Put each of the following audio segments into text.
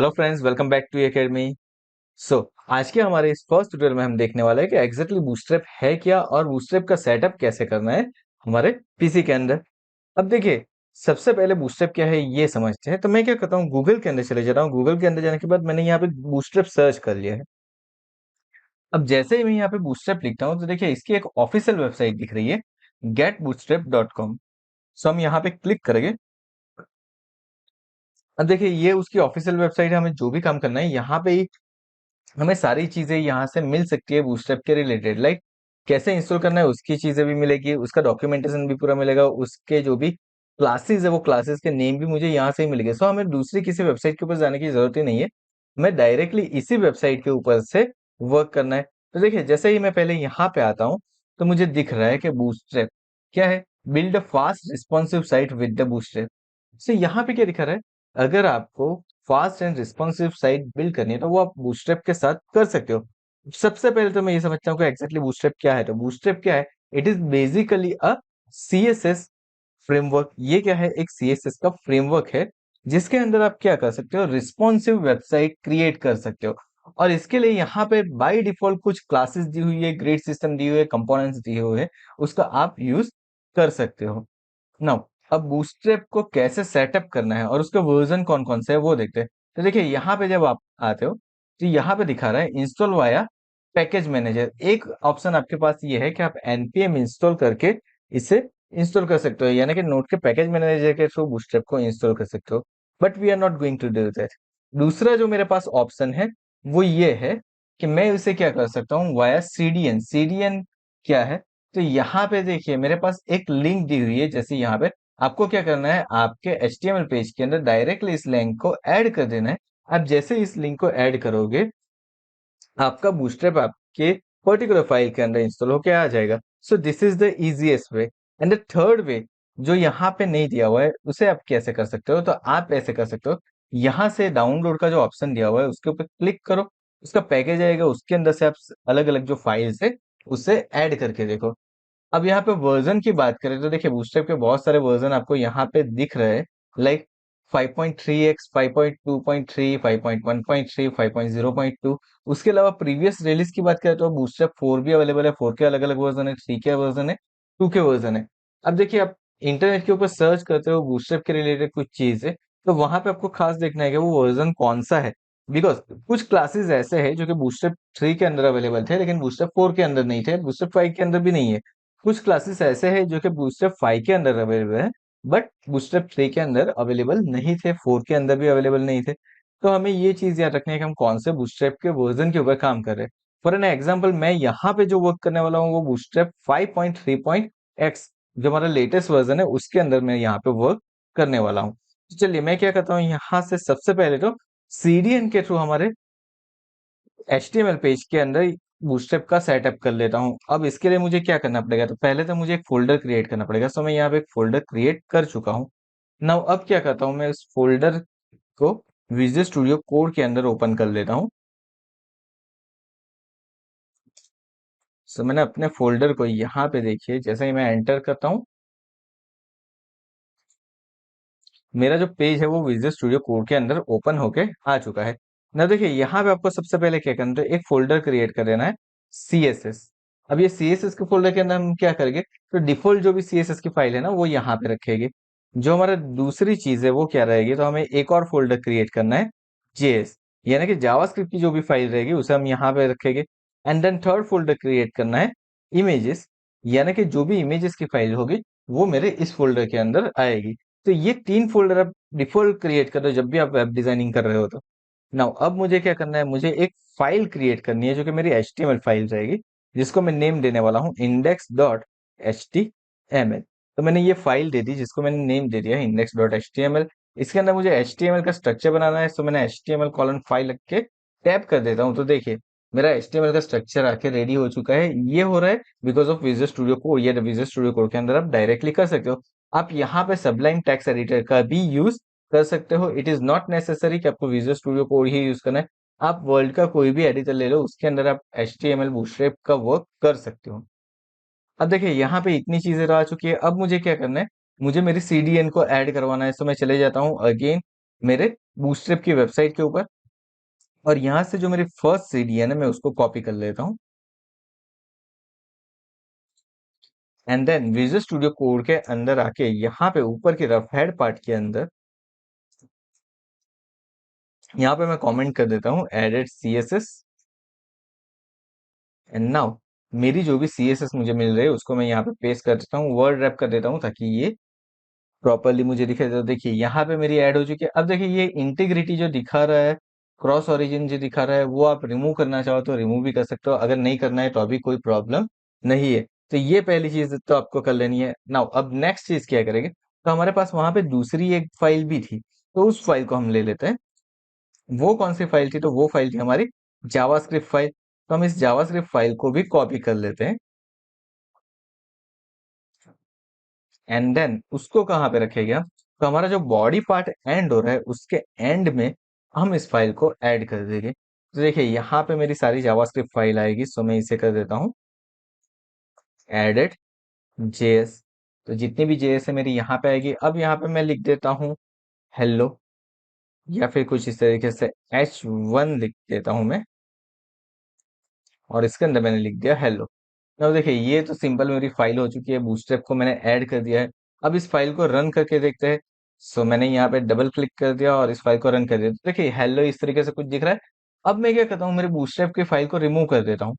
Hello friends, welcome back to academy. So आज के हमारे इस फर्स्ट ट्यूटोरियल में हम देखने वाले हैं कि एग्जैक्टली बूटस्ट्रैप है क्या और बूटस्ट्रैप का सेटअप कैसे करना है हमारे पीसी के अंदर। अब देखिए, सबसे पहले बूटस्ट्रैप क्या है ये समझते हैं। तो मैं क्या करता हूँ, गूगल के अंदर चले जाता हूँ। गूगल के अंदर जाने के बाद मैंने यहाँ पे बूटस्ट्रैप सर्च कर लिया है। अब जैसे ही मैं यहाँ पे बूटस्ट्रैप लिखता हूँ तो देखिए इसकी एक ऑफिशियल वेबसाइट दिख रही है, getbootstrap.com। सो हम यहाँ पे क्लिक करेंगे। अब देखिए ये उसकी ऑफिशियल वेबसाइट है। हमें जो भी काम करना है यहाँ पे हमें सारी चीजें यहाँ से मिल सकती है बूटस्ट्रैप के रिलेटेड। लाइक कैसे इंस्टॉल करना है उसकी चीजें भी मिलेगी, उसका डॉक्यूमेंटेशन भी पूरा मिलेगा, उसके जो भी क्लासेस है वो क्लासेस के नेम भी मुझे यहाँ से ही मिलेंगे। सो हमें दूसरी किसी वेबसाइट के ऊपर जाने की जरूरत ही नहीं है, हमें डायरेक्टली इसी वेबसाइट के ऊपर से वर्क करना है। तो देखिए जैसे ही मैं पहले यहाँ पे आता हूँ तो मुझे दिख रहा है कि बूटस्ट्रैप क्या है, build a fast responsive site with the Bootstrap. So यहाँ पे क्या दिखा रहा है, अगर आपको fast and responsive site build करनी है तो वो आप बूटस्ट्रैप के साथ कर सकते हो। सबसे पहले तो मैं ये समझता हूँ कि एग्जैक्टली बूटस्ट्रैप क्या है। तो बूटस्ट्रैप क्या है, it is basically a CSS framework. ये क्या है, एक सीएसएस का फ्रेमवर्क है जिसके अंदर आप क्या कर सकते हो, रिस्पॉन्सिव वेबसाइट क्रिएट कर सकते हो। और इसके लिए यहाँ पे बाय डिफॉल्ट कुछ क्लासेस दी हुई है, ग्रिड सिस्टम दी हुई है, कंपोनेंट्स दिए हुए हैं, उसका आप यूज कर सकते हो। नाउ अब बूटस्ट्रैप को कैसे सेटअप करना है और उसका वर्जन कौन कौन सा है वो देखते हैं। तो देखिए यहाँ पे जब आप आते हो तो यहाँ पे दिखा रहा है इंस्टॉल वाया पैकेज मैनेजर। एक ऑप्शन आपके पास ये है कि आप npm इंस्टॉल करके इसे इंस्टॉल कर सकते हो, यानी कि नोट के पैकेज मैनेजर के थ्रू बूटस्ट्रैप को इंस्टॉल कर सकते हो। But we are not going to do that. दूसरा जो मेरे पास ऑप्शन है वो ये है कि मैं उसे क्या कर सकता हूँ, वाया सीडीएन। सीडीएन क्या है, तो यहाँ पे देखिए मेरे पास एक लिंक दी हुई है। जैसे यहाँ पे आपको क्या करना है, आपके HTML पेज के अंदर डायरेक्टली इस लिंक को ऐड कर देना है। आप जैसे इस लिंक को ऐड करोगे आपका बूटस्ट्रैप आपके पर्टिकुलर फाइल के अंदर इंस्टॉल होके आ जाएगा। So this is the easiest way. And the third way जो यहाँ पे नहीं दिया हुआ है उसे आप कैसे कर सकते हो, तो आप ऐसे कर सकते हो, यहाँ से डाउनलोड का जो ऑप्शन दिया हुआ है उसके ऊपर क्लिक करो, उसका पैकेज आएगा, उसके अंदर से आप अलग अलग जो फाइल्स है उसे ऐड करके देखो। अब यहाँ पे वर्जन की बात करें तो देखिए बूटस्ट्रैप के बहुत सारे वर्जन आपको यहाँ पे दिख रहे हैं। Like 5.3x, 5.2.3, 5.1.3, 5.0.2। उसके अलावा प्रीवियस रिलीज की बात करें तो बूटस्ट्रैप 4 भी अवेलेबल है। 4 के अलग अलग वर्जन है, 3 के वर्जन है, 2 के वर्जन है। अब देखिए आप इंटरनेट के ऊपर सर्च करते हो बूटस्ट्रैप के रिलेटेड कुछ चीज है, तो वहां पे आपको खास देखना है कि वो वर्जन कौन सा है। बिकॉज कुछ क्लासेस ऐसे हैं जो कि बूटस्ट्रैप 3 के अंदर अवेलेबल थे लेकिन बूटस्ट्रैप 4 के अंदर नहीं थे, बूटस्ट्रैप 5 के अंदर भी नहीं है। कुछ क्लासेस ऐसे हैं जो कि बूटस्ट्रैप 5 के अंदर अवेलेबल है बट बूटस्ट्रैप 3 के अंदर अवेलेबल नहीं थे, 4 के अंदर भी अवेलेबल नहीं थे। तो हमें ये चीज याद रखनी है कि हम कौन से बूटस्ट्रैप के वर्जन के ऊपर काम कर रहे हैं। फॉर एन एग्जांपल मैं यहाँ पे जो वर्क करने वाला हूँ वो बूटस्ट्रैप 5.3.x जो हमारा लेटेस्ट वर्जन है उसके अंदर मैं यहाँ पे वर्क करने वाला हूँ। तो चलिए मैं क्या करता हूँ, यहाँ से सबसे पहले तो सीडीएन के थ्रू हमारे HTML पेज के अंदर बूटस्ट्रैप का सेटअप कर लेता हूं। अब इसके लिए मुझे क्या करना पड़ेगा, तो पहले तो मुझे एक फोल्डर क्रिएट करना पड़ेगा। सो मैं यहाँ पे एक फोल्डर क्रिएट कर चुका हूँ। नाउ अब क्या करता हूँ, मैं उस फोल्डर को विजुअल स्टूडियो कोड के अंदर ओपन कर लेता हूँ। सो मैंने अपने फोल्डर को यहाँ पे देखिए, जैसे ही मैं एंटर करता हूँ मेरा जो पेज है वो विजुअल स्टूडियो कोड के अंदर ओपन होके आ चुका है। ना देखिए यहाँ पे आपको सबसे पहले क्या करना है, एक फोल्डर क्रिएट कर लेना है CSS। अब ये CSS के फोल्डर के अंदर हम क्या करेंगे, तो डिफॉल्ट जो भी CSS की फाइल है ना वो यहाँ पे रखेंगे। जो हमारा दूसरी चीज है वो क्या रहेगी, तो हमें एक और फोल्डर क्रिएट करना है JS, यानी कि जावास्क्रिप्ट की जो भी फाइल रहेगी उसे हम यहाँ पे रखेंगे। And then third folder create करना है इमेजेस, यानी कि जो भी इमेजेस की फाइल होगी वो मेरे इस फोल्डर के अंदर आएगी। तो ये 3 फोल्डर आप डिफॉल्ट क्रिएट कर दो जब भी आप वेब डिजाइनिंग कर रहे हो। तो नाउ अब मुझे क्या करना है, मुझे एक फाइल क्रिएट करनी है जो कि मेरी HTML फाइल रहेगी, जिसको मैं नेम देने वाला हूँ index.html। तो मैंने ये फाइल दे दी जिसको मैंने नेम दे दिया index.html। इसके अंदर मुझे HTML का स्ट्रक्चर बनाना है, तो मैंने HTML कॉलन फाइल रख के टैप कर देता हूँ। तो देखिए मेरा HTML का स्ट्रक्चर आके रेडी हो चुका है। ये हो रहा है because of visual Studio code. ये विजुअल स्टूडियो कोड के अंदर आप डायरेक्टली कर सकते हो। आप यहाँ पे सबलाइन टेक्स्ट एडिटर का भी यूज कर सकते हो। इट इज नॉट नेसेसरी कि आपको विजुअल स्टूडियो कोड ही यूज करना है। आप वर्ल्ड का कोई भी एडिटर ले लो, उसके अंदर आप HTML बूटस्ट्रैप का वर्क कर सकते हो। अब देखिए यहाँ पे इतनी चीजें आ चुकी है। अब मुझे क्या करना है, मुझे मेरी CDN को ऐड करवाना है। तो मैं चले जाता हूँ अगेन मेरे बूटस्ट्रैप की वेबसाइट के ऊपर, और यहाँ से जो मेरी फर्स्ट सीडी है ना, मैं उसको कॉपी कर लेता हूँ। And then Visual Studio Code के अंदर आके यहाँ पे ऊपर की तरफ हेड पार्ट के अंदर, यहाँ पे मैं कमेंट कर देता हूँ एडिट सीएसएस। एंड नाउ मेरी जो भी सीएसएस मुझे मिल रही है उसको मैं यहाँ पे पेस्ट कर देता हूँ, वर्ड रैप कर देता हूँ ताकि ये प्रॉपरली मुझे दिखे। तो देखिए यहाँ पे मेरी ऐड हो चुकी है। अब देखिए ये इंटीग्रिटी जो दिखा रहा है, क्रॉस ओरिजिन जो दिखा रहा है, वो आप रिमूव करना चाहो तो रिमूव भी कर सकते हो, अगर नहीं करना है तो अभी कोई प्रॉब्लम नहीं है। तो ये पहली चीज तो आपको कर लेनी है। नाउ अब नेक्स्ट चीज क्या करेंगे, तो हमारे पास वहां पे दूसरी एक फाइल भी थी, तो उस फाइल को हम ले लेते हैं। वो कौन सी फाइल थी, तो वो फाइल थी हमारी जावास्क्रिप्ट फाइल। तो हम इस जावास्क्रिप्ट फाइल को भी कॉपी कर लेते हैं। एंड देन उसको कहाँ पे रखेगा, तो हमारा जो बॉडी पार्ट एंड हो रहा है उसके एंड में हम इस फाइल को ऐड कर देंगे। तो देखिए यहाँ पे मेरी सारी जावास्क्रिप्ट फाइल आएगी, सो मैं इसे कर देता हूँ एडेड जेएस। तो जितनी भी जेएस है मेरी यहाँ पे आएगी। अब यहाँ पे मैं लिख देता हूँ हेलो, या फिर कुछ इस तरीके से H1 लिख देता हूँ मैं, और इसके अंदर मैंने लिख दिया हेलो। अब देखिए ये तो सिंपल मेरी फाइल हो चुकी है, बूटस्ट्रैप को मैंने ऐड कर दिया है। अब इस फाइल को रन करके देखते हैं। सो मैंने यहाँ पे डबल क्लिक कर दिया और इस फाइल को रन कर दिया। तो देखिए हेलो इस तरीके से कुछ दिख रहा है। अब मैं क्या करता हूँ, मेरे बूटस्ट्रैप की फाइल को रिमूव कर देता हूँ।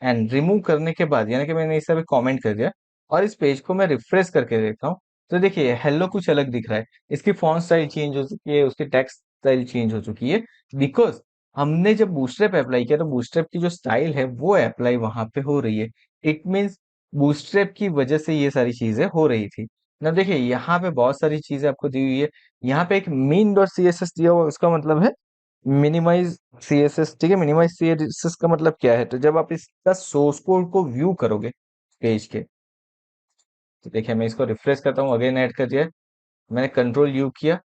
एंड रिमूव करने के बाद यानी कि मैंने इसे अभी कमेंट कर दिया, और इस पेज को मैं रिफ्रेश करके देखता हूँ। तो देखिए हेलो कुछ अलग दिख रहा है, इसकी फॉन्ट स्टाइल चेंज हो चुकी है, उसकी टेक्स्ट स्टाइल चेंज हो चुकी है, बिकॉज हमने जब बूटस्ट्रैप अप्लाई किया तो बूटस्ट्रैप की जो स्टाइल है वो अप्लाई वहां पे हो रही है। इट मीन्स बूटस्ट्रैप की वजह से ये सारी चीजें हो रही थी ना। देखिए यहाँ पे बहुत सारी चीजें आपको दी हुई है। यहाँ पे एक mean dot C S S दिया हुआ है, उसका मतलब है मिनिमाइज सीएसएस। ठीक है, मिनिमाइज सीएसएस का मतलब क्या है, तो जब आप इसका सोर्स कोड को व्यू करोगे पेज के, तो देखिए मैं इसको रिफ्रेश करता हूँ, अगेन ऐड कर दिया है। मैंने कंट्रोल यू किया,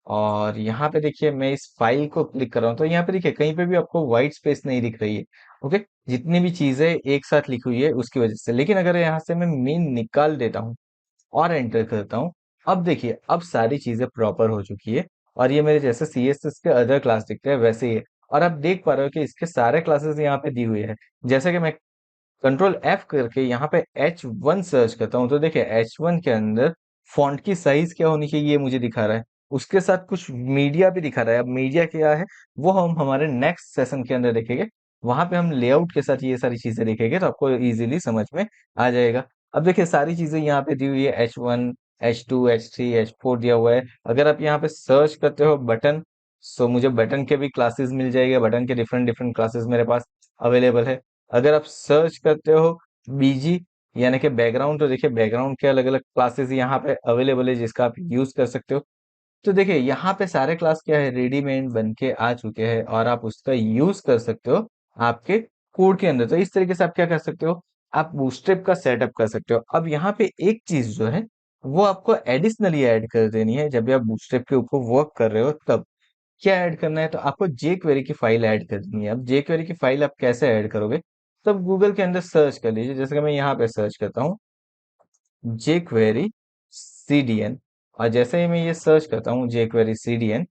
और यहाँ पे देखिए मैं इस फाइल को क्लिक कर रहा हूँ, तो यहाँ पे देखिए कहीं पे भी आपको व्हाइट स्पेस नहीं दिख रही है। ओके, जितनी भी चीजें एक साथ लिखी हुई है उसकी वजह से। लेकिन अगर यहाँ से मैं मीन निकाल देता हूँ और एंटर करता हूँ, अब देखिए अब सारी चीजें प्रॉपर हो चुकी है, और ये मेरे जैसे सीएसएस के अदर क्लास दिखते हैं वैसे ही है। और आप देख पा रहे हो कि इसके सारे क्लासेस यहाँ पे दी हुई है। जैसे कि मैं कंट्रोल एफ करके यहाँ पे H1 सर्च करता हूँ, तो देखिए H1 के अंदर फॉन्ट की साइज क्या होनी चाहिए ये मुझे दिखा रहा है। उसके साथ कुछ मीडिया भी दिखा रहा है। अब मीडिया क्या है वो हम हमारे नेक्स्ट सेशन के अंदर देखेंगे। वहां पे हम लेआउट के साथ ये सारी चीजें देखेंगे, तो आपको इजीली समझ में आ जाएगा। अब देखिए सारी चीजें यहाँ पे दी हुई है, H1 H2 H3 H4 दिया हुआ है। अगर आप यहाँ पे सर्च करते हो बटन, सो मुझे बटन के भी क्लासेस मिल जाएंगे, बटन के डिफरेंट डिफरेंट क्लासेस मेरे पास अवेलेबल है। अगर आप सर्च करते हो बीजी यानी कि बैकग्राउंड, तो देखिए बैकग्राउंड के अलग अलग क्लासेस यहाँ पे अवेलेबल है जिसका आप यूज कर सकते हो। तो देखिए यहाँ पे सारे क्लास क्या है, रेडीमेड बन के आ चुके हैं, और आप उसका यूज कर सकते हो आपके कोड के अंदर। तो इस तरीके से आप क्या कर सकते हो, आप बूटस्ट्रैप का सेटअप कर सकते हो। अब यहाँ पे एक चीज जो है वो आपको एडिशनली ऐड कर देनी है, जब भी आप बूटस्ट्रैप के ऊपर वर्क कर रहे हो तब क्या ऐड करना है, तो आपको जे क्वेरी की फाइल ऐड करनी है। अब जे क्वेरी की फाइल आप कैसे ऐड करोगे, तब गूगल के अंदर सर्च कर लीजिए। जैसे कि मैं यहाँ पे सर्च करता हूँ जे क्वेरी CDN, और जैसे ही मैं ये सर्च करता हूँ जे क्वेरी CDN,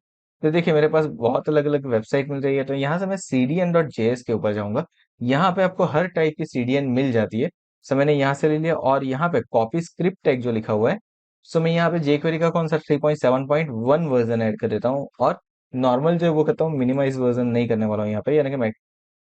तो देखिए मेरे पास बहुत अलग अलग वेबसाइट मिल रही है। तो यहाँ से मैं cdn.js के ऊपर जाऊंगा। यहाँ पे आपको हर टाइप की CDN मिल जाती है। सो मैंने यहाँ से ले लिया, और यहाँ पे कॉपी स्क्रिप्ट टैग जो लिखा हुआ है, सो मैं यहाँ पे जे क्वेरी का कौन सा 3.7.1 वर्जन ऐड कर देता हूँ, और नॉर्मल जो है वो करता हूँ, मिनिमाइज वर्जन नहीं करने वाला हूँ यहाँ पे, यानी कि मैं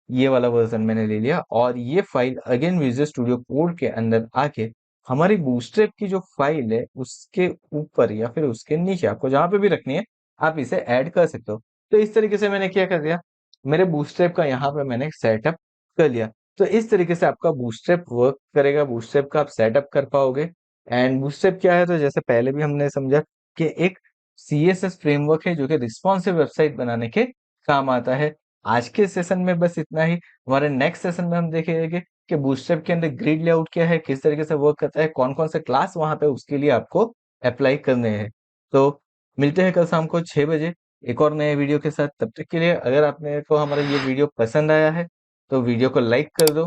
ये वाला वर्जन मैंने ले लिया। और ये file again visual Studio Code के अंदर आके हमारी बूटस्ट्रैप की जो फाइल है उसके ऊपर या फिर उसके नीचे, आपको जहां पे भी रखनी है आप इसे ऐड कर सकते हो। तो इस तरीके से मैंने क्या कर दिया, मेरे बूटस्ट्रैप का यहाँ पे मैंने सेटअप कर लिया। तो इस तरीके से आपका बूटस्ट्रैप वर्क करेगा, बूटस्ट्रैप का आप सेटअप कर पाओगे। एंड बूटस्ट्रैप क्या है, तो जैसे पहले भी हमने समझा कि एक CSS फ्रेमवर्क है जो कि रिस्पॉन्सिव वेबसाइट बनाने के काम आता है। आज के सेशन में बस इतना ही। हमारे नेक्स्ट सेशन में हम देखेंगे कि बूटस्ट्रैप के अंदर ग्रिड लेआउट क्या है, किस तरीके से वर्क करता है, कौन कौन से क्लास वहां पे उसके लिए आपको अप्लाई करने हैं। तो मिलते हैं कल शाम को 6 बजे एक और नए वीडियो के साथ। तब तक के लिए अगर आपने को हमारा ये वीडियो पसंद आया है तो वीडियो को लाइक कर दो,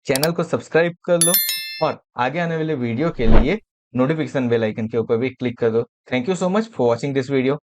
चैनल को सब्सक्राइब कर लो, और आगे आने वाले वीडियो के लिए नोटिफिकेशन बेल आइकन के ऊपर भी क्लिक कर दो। Thank you so much for watching this video.